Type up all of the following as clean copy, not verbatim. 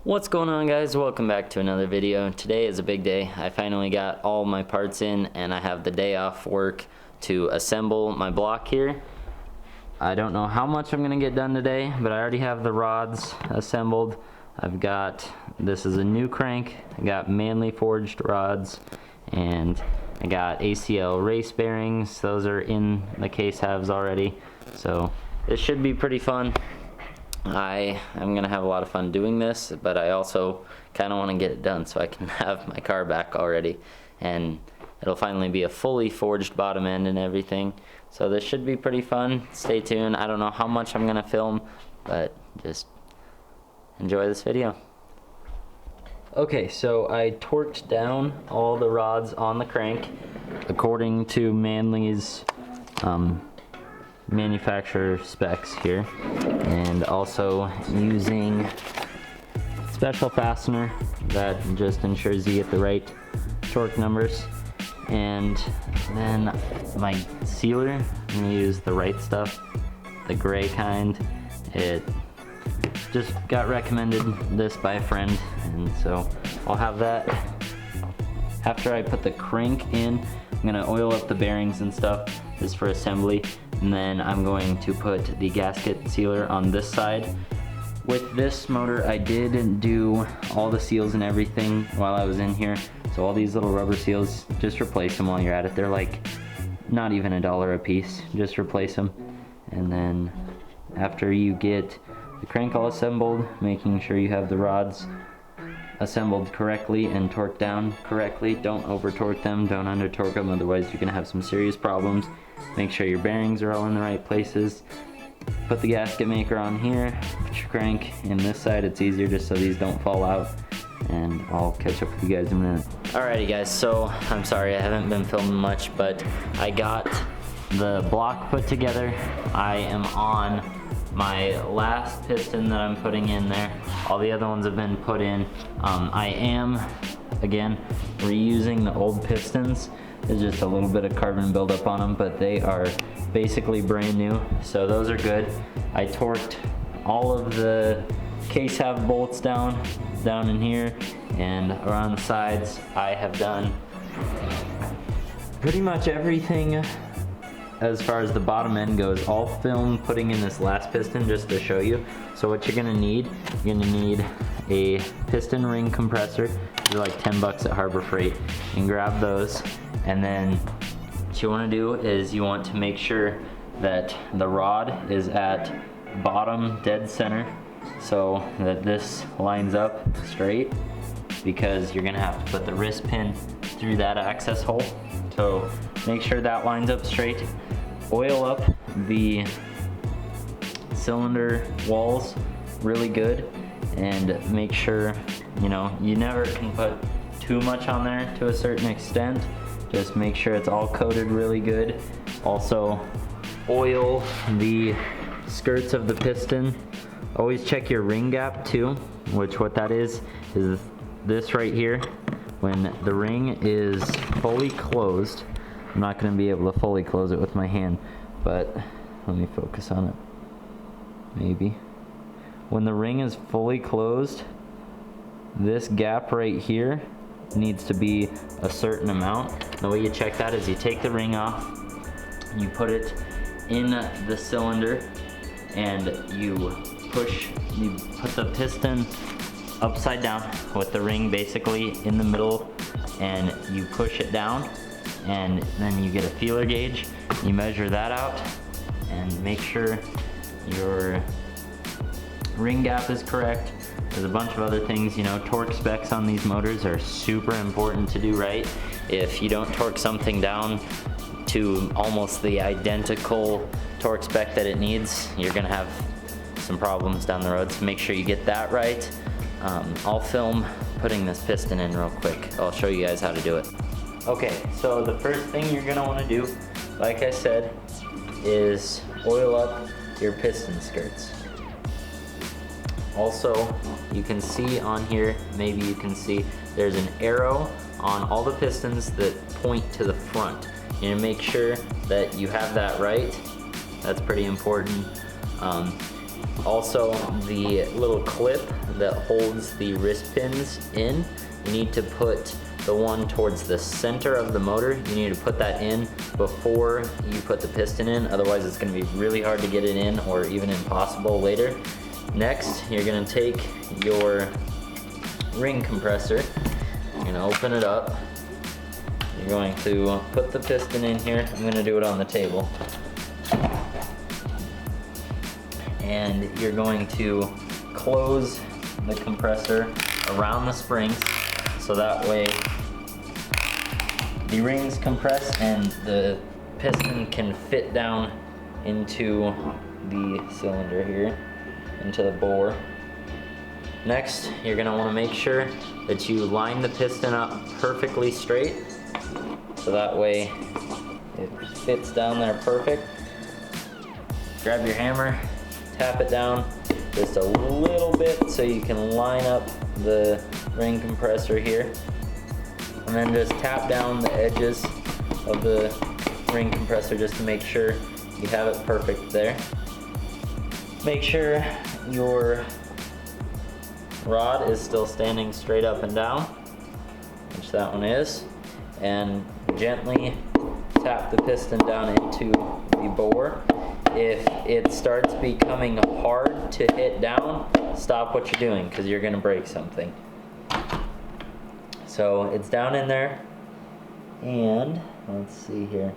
What's going on, guys? Welcome back to another video. Today is a big day. I finally got all my parts in and I have the day off work to assemble my block here. I don't know how much I'm gonna get done today, but I already have the rods assembled. This is a new crank. I got Manly forged rods, and I got ACL race bearings. Those are in the case halves already, so this should be pretty fun. I am gonna have a lot of fun doing this, but I also kind of want to get it done so I can have my car back already, and it'll finally be a fully forged bottom end and everything. So this should be pretty fun. Stay tuned. I don't know how much I'm gonna film, but just enjoy this video. Okay, so I torqued down all the rods on the crank according to Manly's manufacturer specs here, and also using special fastener that just ensures you get the right torque numbers. And then my sealer, I'm gonna use the right stuff, the gray kind. It just got recommended this by a friend, and so I'll have that. After I put the crank in, I'm gonna oil up the bearings and stuff just for assembly, and then I'm going to put the gasket sealer on this side. With this motor, I did do all the seals and everything while I was in here, so all these little rubber seals, just replace them while you're at it. They're like not even $1 a piece, just replace them. And then after you get the crank all assembled, making sure you have the rods assembled correctly and torqued down correctly. Don't over torque them, don't under torque them, otherwise you're gonna have some serious problems. Make sure your bearings are all in the right places. Put the gasket maker on here, put your crank in this side. It's easier just so these don't fall out, and I'll catch up with you guys in a minute. Alrighty guys, so I'm sorry I haven't been filming much, but I got the block put together. I am on my last piston that I'm putting in there. All the other ones have been put in. I am, again, reusing the old pistons. There's just a little bit of carbon buildup on them, but they are basically brand new, so those are good. I torqued all of the case half bolts down in here, and around the sides I have done pretty much everything as far as the bottom end goes. I'll film putting in this last piston just to show you. So what you're gonna need a piston ring compressor. They're like 10 bucks at Harbor Freight. You can grab those, and then what you want to do is you want to make sure that the rod is at bottom dead center, so that this lines up straight, because you're gonna have to put the wrist pin through that access hole. So make sure that lines up straight. Oil up the cylinder walls really good, and make sure, you never can put too much on there to a certain extent. Just make sure it's all coated really good. Also, oil the skirts of the piston. Always check your ring gap too, which what that is this right here. When the ring is fully closed, I'm not going to be able to fully close it with my hand, but let me focus on it, maybe. When the ring is fully closed, this gap right here needs to be a certain amount. The way you check that is you take the ring off, you put it in the cylinder, and you put the piston upside down with the ring basically in the middle, and you push it down, and then you get a feeler gauge. You measure that out and make sure your ring gap is correct. There's a bunch of other things, torque specs on these motors are super important to do right. If you don't torque something down to almost the identical torque spec that it needs, you're gonna have some problems down the road, so make sure you get that right. I'll film putting this piston in real quick. I'll show you guys how to do it. Okay, so the first thing you're gonna wanna do, like I said, is oil up your piston skirts. Also, you can see on here, maybe you can see, there's an arrow on all the pistons that point to the front. You need to make sure that you have that right. That's pretty important. Also, the little clip that holds the wrist pins in, you need to put the one towards the center of the motor. You need to put that in before you put the piston in, otherwise it's gonna be really hard to get it in or even impossible later. Next, you're gonna take your ring compressor, you're gonna open it up, you're going to put the piston in here. I'm gonna do it on the table. And you're going to close the compressor around the springs so that way the rings compress and the piston can fit down into the cylinder here, into the bore. Next, you're gonna wanna make sure that you line the piston up perfectly straight so that way it fits down there perfect. Grab your hammer, tap it down just a little bit so you can line up the ring compressor here. And then just tap down the edges of the ring compressor just to make sure you have it perfect there. Make sure your rod is still standing straight up and down, which that one is, and gently tap the piston down into the bore. If it starts becoming hard to hit down, stop what you're doing because you're going to break something. So it's down in there, and let's see here.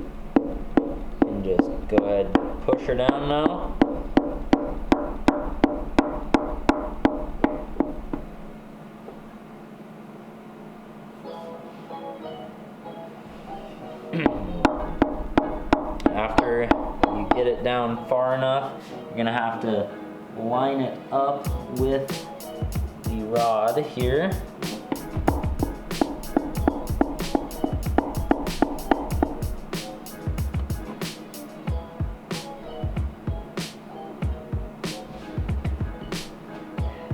And just go ahead and push her down now. After you get it down far enough, you're gonna have to line it up with the rod here.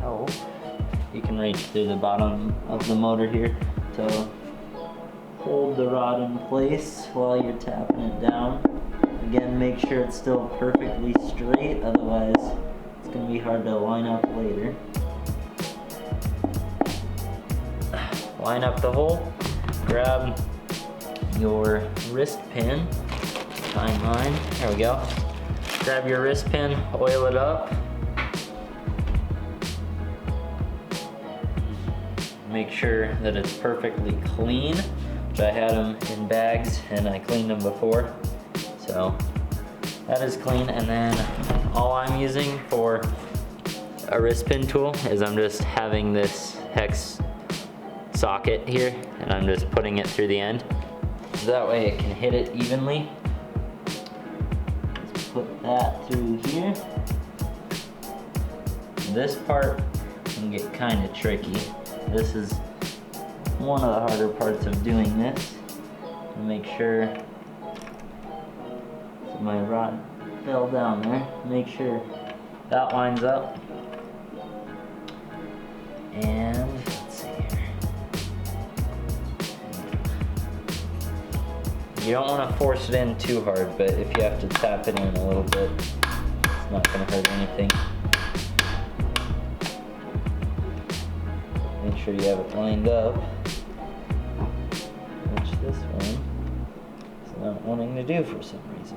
Oh, you can reach through the bottom of the motor here to hold the rod in place while you're tapping it down. Again, make sure it's still perfectly straight, otherwise it's going to be hard to line up later. Line up the hole, grab your wrist pin, find mine, there we go. Grab your wrist pin, oil it up. Make sure that it's perfectly clean, which I had them in bags and I cleaned them before. So that is clean, and then all I'm using for a wrist pin tool is I'm just having this hex socket here and I'm just putting it through the end so that way it can hit it evenly. Let's put that through here. This part can get kind of tricky. This is one of the harder parts of doing this. Make sure my rod fell down there. Make sure that lines up. And let's see here. You don't want to force it in too hard, but if you have to tap it in a little bit, it's not going to hurt anything. Make sure you have it lined up, which this one is not wanting to do for some reason.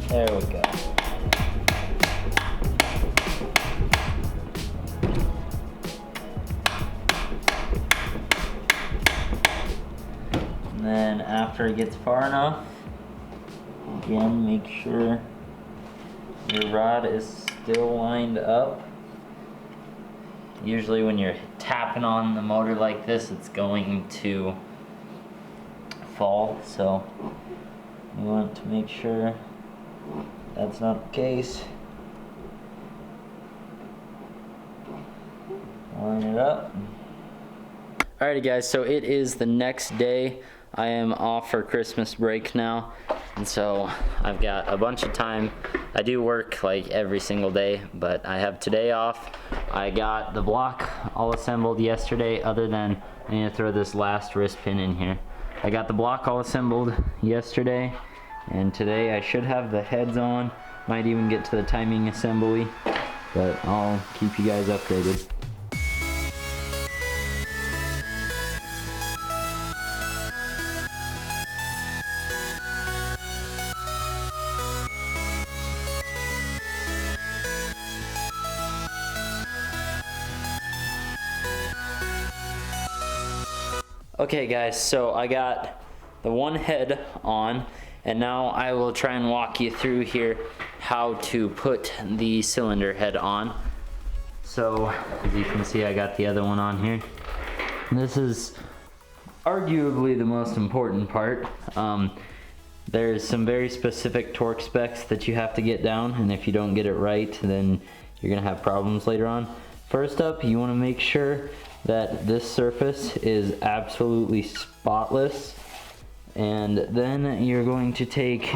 There we go. And then after it gets far enough, again, make sure your rod is still lined up. usually when you're tapping on the motor like this, it's going to fall, so you want to make sure that's not the case. Line it up. Alrighty guys, so it is the next day. I am off for Christmas break now, and so I've got a bunch of time. I do work like every single day, but I have today off. I got the block all assembled yesterday, other than I need to throw this last wrist pin in here. I got the block all assembled yesterday, and today I should have the heads on. Might even get to the timing assembly, but I'll keep you guys updated. Okay guys, so I got the one head on, and now I will try and walk you through here how to put the cylinder head on. So as you can see, I got the other one on here. This is arguably the most important part. There's some very specific torque specs that you have to get down, and if you don't get it right, then you're gonna have problems later on. First up, you want to make sure that this surface is absolutely spotless, and then you're going to take,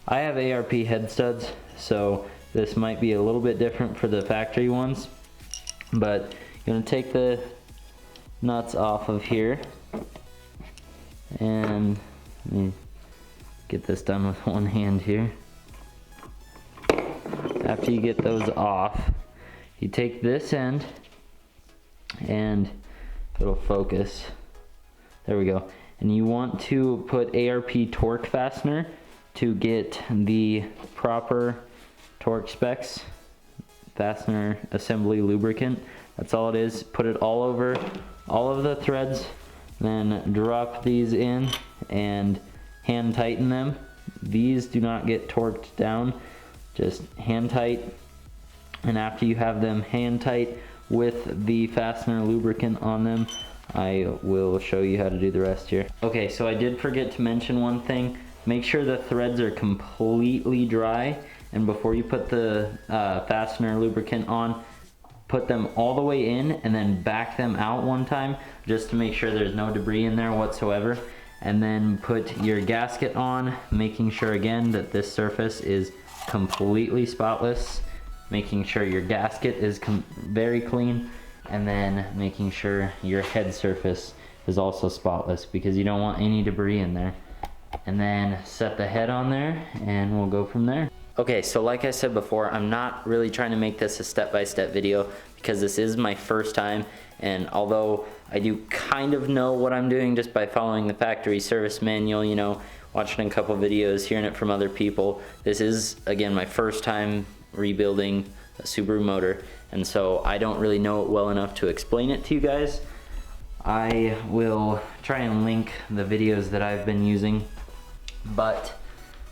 I have ARP head studs, so this might be a little bit different for the factory ones, but you're going to take the nuts off of here, and let me get this done with one hand here. After you get those off, you take this end, and it'll focus. There we go. And you want to put ARP torque fastener to get the proper torque specs. Fastener assembly lubricant. That's all it is. Put it all over all of the threads, then drop these in and hand tighten them. These do not get torqued down, just hand tight. And after you have them hand tight with the fastener lubricant on them, I will show you how to do the rest here. Okay, so I did forget to mention one thing. Make sure the threads are completely dry, and before you put the fastener lubricant on, put them all the way in and then back them out one time, just to make sure there's no debris in there whatsoever. And then put your gasket on, making sure again that this surface is completely spotless, making sure your gasket is very clean, and then making sure your head surface is also spotless, because you don't want any debris in there. And then set the head on there, and we'll go from there. Okay, so like I said before, I'm not really trying to make this a step-by-step video, because this is my first time, and although I do kind of know what I'm doing just by following the factory service manual, you know, watching a couple videos, hearing it from other people, this is, again, my first time rebuilding a Subaru motor, and so I don't really know it well enough to explain it to you guys. I will try and link the videos that I've been using, but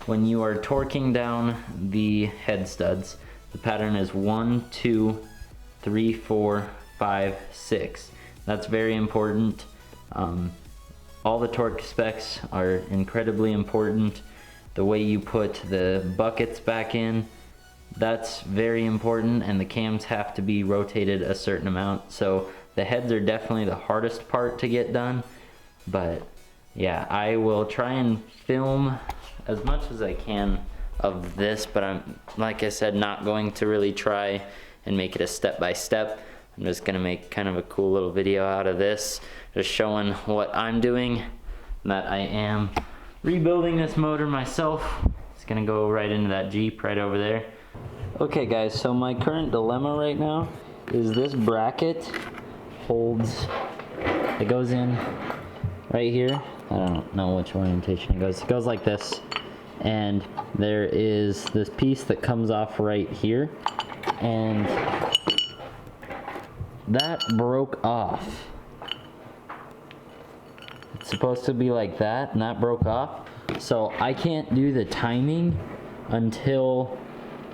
when you are torquing down the head studs, the pattern is 1, 2, 3, 4, 5, 6. That's very important. All the torque specs are incredibly important. The way you put the buckets back in, that's very important, and the cams have to be rotated a certain amount. So the heads are definitely the hardest part to get done, but yeah, I will try and film as much as I can of this, but I'm, like I said, not going to really try and make it a step-by-step. I'm just gonna make kind of a cool little video out of this, just showing what I'm doing, that I am rebuilding this motor myself. It's gonna go right into that Jeep right over there. Okay guys, so my current dilemma right now is this bracket holds, it goes in right here. I don't know which orientation it goes. It goes like this, and there is this piece that comes off right here, and that broke off. It's supposed to be like that, and that broke off. So I can't do the timing until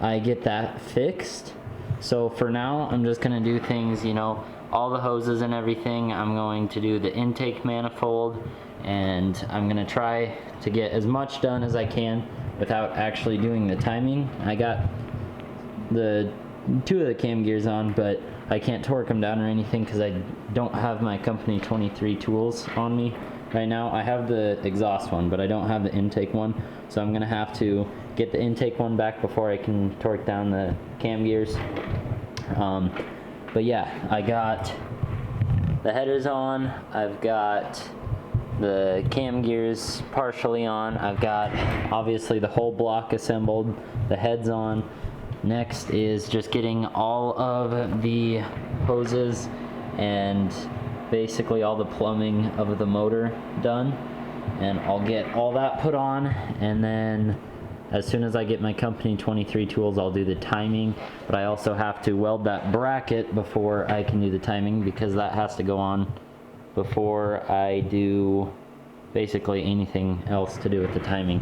I get that fixed. So for now, I'm just gonna do things, you know, all the hoses and everything. I'm going to do the intake manifold, and I'm gonna try to get as much done as I can without actually doing the timing. I got the 2 of the cam gears on, but I can't torque them down or anything because I don't have my company 23 tools on me right now. I have the exhaust one, but I don't have the intake one, so I'm gonna have to get the intake one back before I can torque down the cam gears. But yeah, I got the headers on, I've got the cam gears partially on, I've got obviously the whole block assembled, the heads on. Next is just getting all of the hoses and basically all the plumbing of the motor done, and I'll get all that put on, and then as soon as I get my company 23 tools, I'll do the timing. But I also have to weld that bracket before I can do the timing, because that has to go on before I do basically anything else to do with the timing.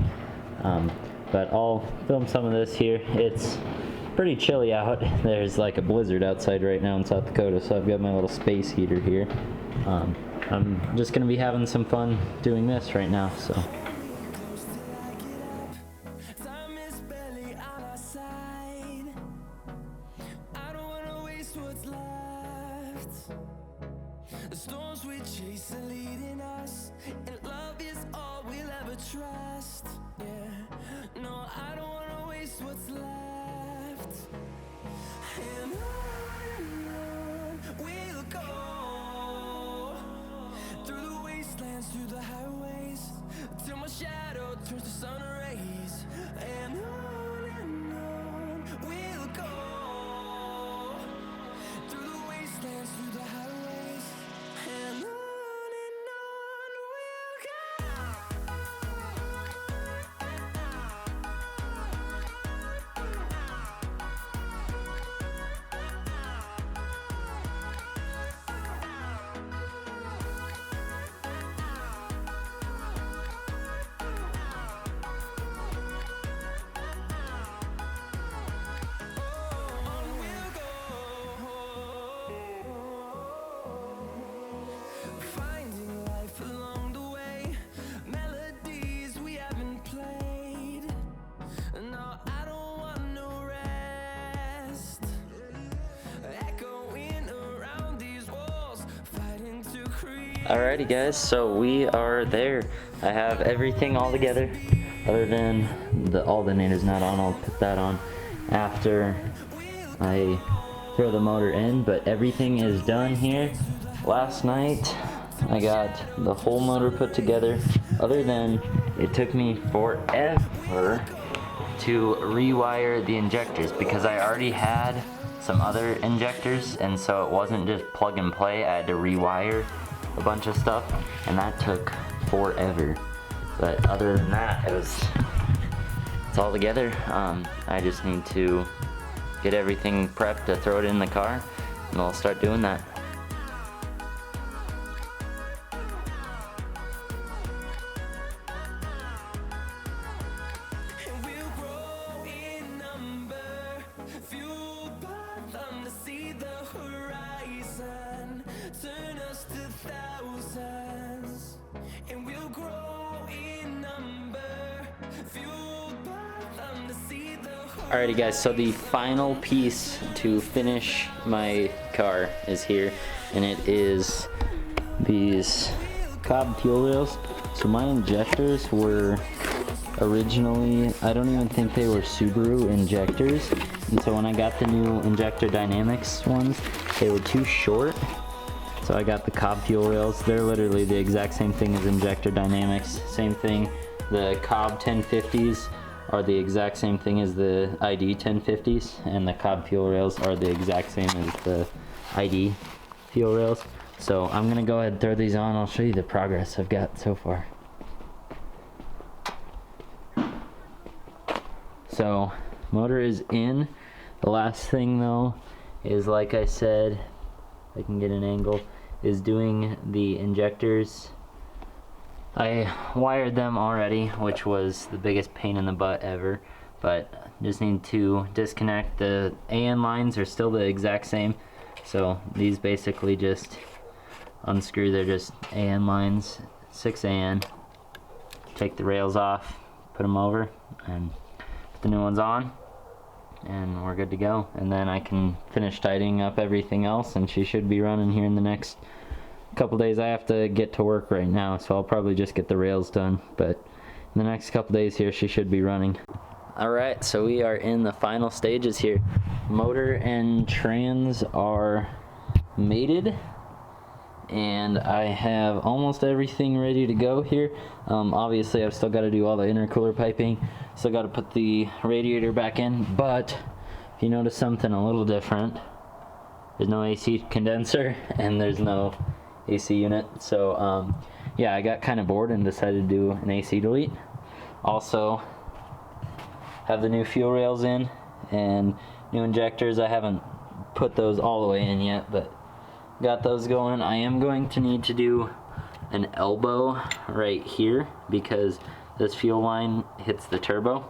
But I'll film some of this here. It's pretty chilly out. There's like a blizzard outside right now in South Dakota, so I've got my little space heater here. I'm just gonna be having some fun doing this right now, so. The storms we chase are leading us, and love is all we'll ever trust. Yeah, no, I don't wanna waste what's left. And on we'll go, through the wastelands, through the highways, till my shadow turns to sun rays. And on we'll go, through the wastelands, through the highways. And on we'll go. Finding life along the way, melodies we haven't played. No, I don't want no rest. Echoing around these walls, fighting to create. Alrighty guys, so we are there. I have everything all together, other than the alternator's not on. I'll put that on after I throw the motor in, but everything is done here. Last night I got the whole motor put together, other than it took me forever to rewire the injectors because I already had some other injectors, and so it wasn't just plug and play. I had to rewire a bunch of stuff, and that took forever. But other than that, it's all together. I just need to get everything prepped to throw it in the car, and I'll start doing that. And we'll grow in number, fueled by them to see the horizon, turn us to thousands. And we'll grow in number, fueled by them to see the horizon. Alrighty guys, so the final piece to finish my car is here, and it is these Cobb fuel rails. So my injectors were originally, I don't even think they were Subaru injectors, and so when I got the new Injector Dynamics ones, they were too short, so I got the Cobb fuel rails. They're literally the exact same thing as Injector Dynamics, same thing. The Cobb 1050s are the exact same thing as the ID 1050s, and the Cobb fuel rails are the exact same as the ID fuel rails. So I'm gonna go ahead and throw these on. I'll show you the progress I've got so far. So motor is in. The last thing though is, like I said, if I can get an angle, is doing the injectors. I wired them already, which was the biggest pain in the butt ever. but just need to disconnect. The AN lines are still the exact same, so these basically just unscrew. They're just AN lines, 6 AN. Take the rails off, put them over, and put the new ones on, and we're good to go. And then I can finish tidying up everything else, and she should be running here in the next couple days. I have to get to work right now, so I'll probably just get the rails done, but in the next couple days here she should be running. Alright, so we are in the final stages here. Motor and trans are mated, and I have almost everything ready to go here. Obviously I've still got to do all the intercooler piping, still got to put the radiator back in, but if you notice something a little different, there's no AC condenser and there's no AC unit. So yeah, I got kind of bored and decided to do an AC delete. Also have the new fuel rails in and new injectors. I haven't put those all the way in yet, but got those going. I am going to need to do an elbow right here because this fuel line hits the turbo,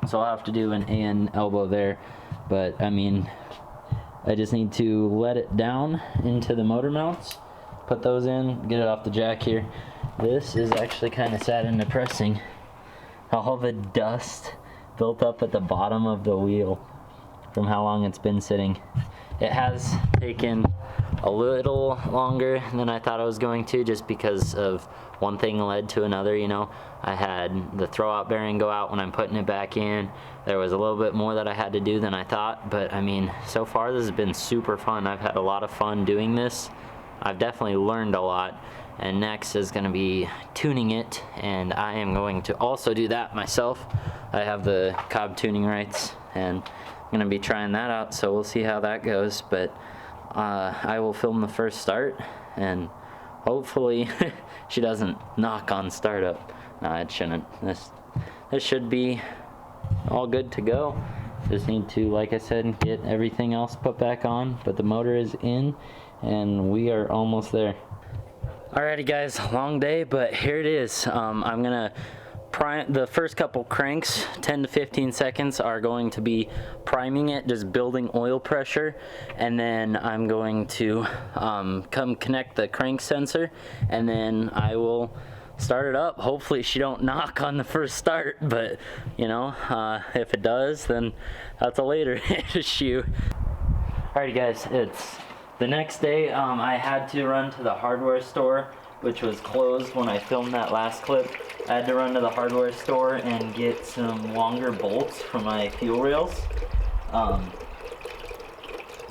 so I'll have to do an AN elbow there. But I mean, I just need to let it down into the motor mounts, put those in, get it off the jack here. This is actually kind of sad and depressing. All the dust built up at the bottom of the wheel from how long it's been sitting. It has taken a little longer than I thought it was going to, just because of one thing led to another. You know, I had the throwout bearing go out when I'm putting it back in. There was a little bit more that I had to do than I thought, but I mean, so far this has been super fun. I've had a lot of fun doing this. I've definitely learned a lot, and next is going to be tuning it, and I am going to also do that myself. I have the Cobb tuning rights, and I'm going to be trying that out, so we'll see how that goes. But I will film the first start, and hopefully she doesn't knock on startup. No, it shouldn't. This should be all good to go. Just need to, like I said, get everything else put back on, but the motor is in and we are almost there. Alrighty guys, long day, but here it is. I'm gonna prime the first couple cranks. 10 to 15 seconds are going to be priming it, just building oil pressure, and then I'm going to come connect the crank sensor, and then I will start it up. Hopefully she don't knock on the first start, but you know, if it does, then that's a later issue. Alrighty guys, it's the next day. I had to run to the hardware store, which was closed when I filmed that last clip. I had to run to the hardware store and get some longer bolts for my fuel rails.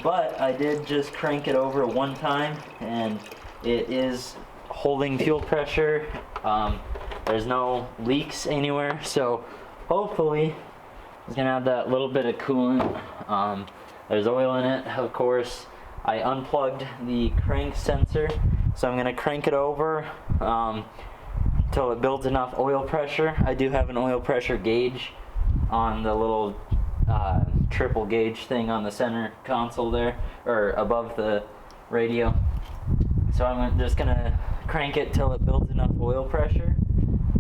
But I did just crank it over one time, and it is holding fuel pressure. There's no leaks anywhere, so hopefully it's gonna have that little bit of coolant. There's oil in it, of course. I unplugged the crank sensor, so I'm gonna crank it over till it builds enough oil pressure. I do have an oil pressure gauge on the little triple gauge thing on the center console there, or above the radio. So I'm just gonna crank it till it builds enough oil pressure,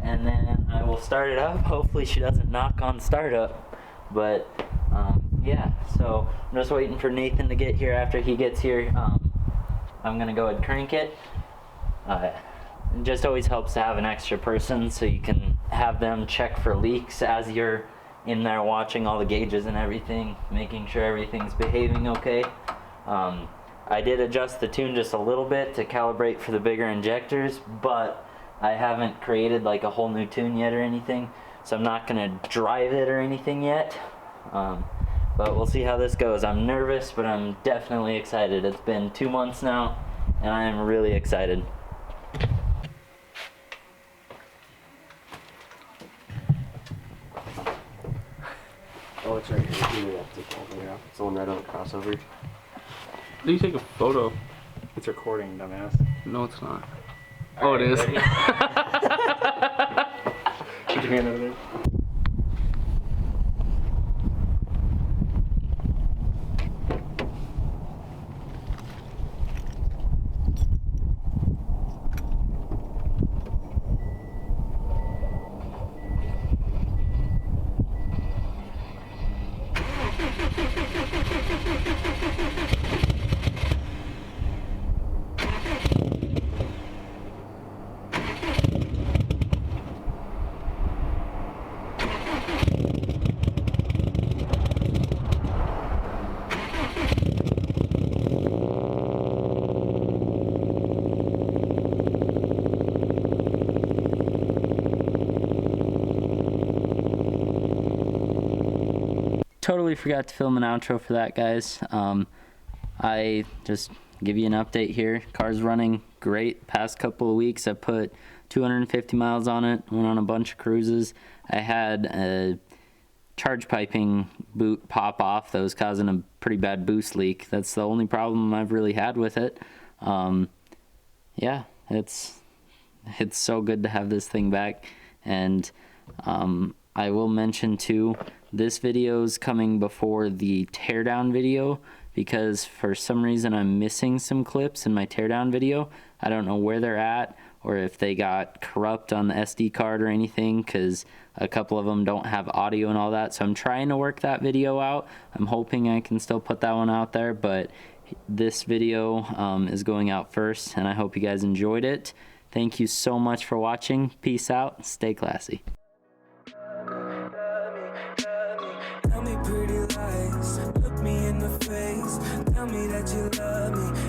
and then I will start it up. Hopefully she doesn't knock on startup, but yeah, so I'm just waiting for Nathan to get here. After he gets here, I'm gonna go ahead and crank it. It just always helps to have an extra person, so you can have them check for leaks as you're in there watching all the gauges and everything, making sure everything's behaving okay. I did adjust the tune just a little bit to calibrate for the bigger injectors, but I haven't created like a whole new tune yet or anything, so I'm not gonna drive it or anything yet. But we'll see how this goes. I'm nervous, but I'm definitely excited. It's been 2 months now, and I am really excited. Oh, it's right here. You have to take all the way out. It's the one right on the crossover. How do you take a photo? It's recording, dumbass. No, it's not. Oh, it is. Put your hand over there. totally forgot to film an outro for that, guys. I just give you an update here. Car's running great. Past couple of weeks, I put 250 miles on it, went on a bunch of cruises. I had a charge piping boot pop off that was causing a pretty bad boost leak. That's the only problem I've really had with it. Yeah, it's so good to have this thing back. And I will mention too, this video is coming before the teardown video, because for some reason I'm missing some clips in my teardown video. I don't know where they're at, or if they got corrupt on the SD card or anything, because a couple of them don't have audio and all that. So I'm trying to work that video out. I'm hoping I can still put that one out there, but this video is going out first, and I hope you guys enjoyed it. Thank you so much for watching. Peace out. Stay classy. Tell me pretty lies, look me in the face, tell me that you love me.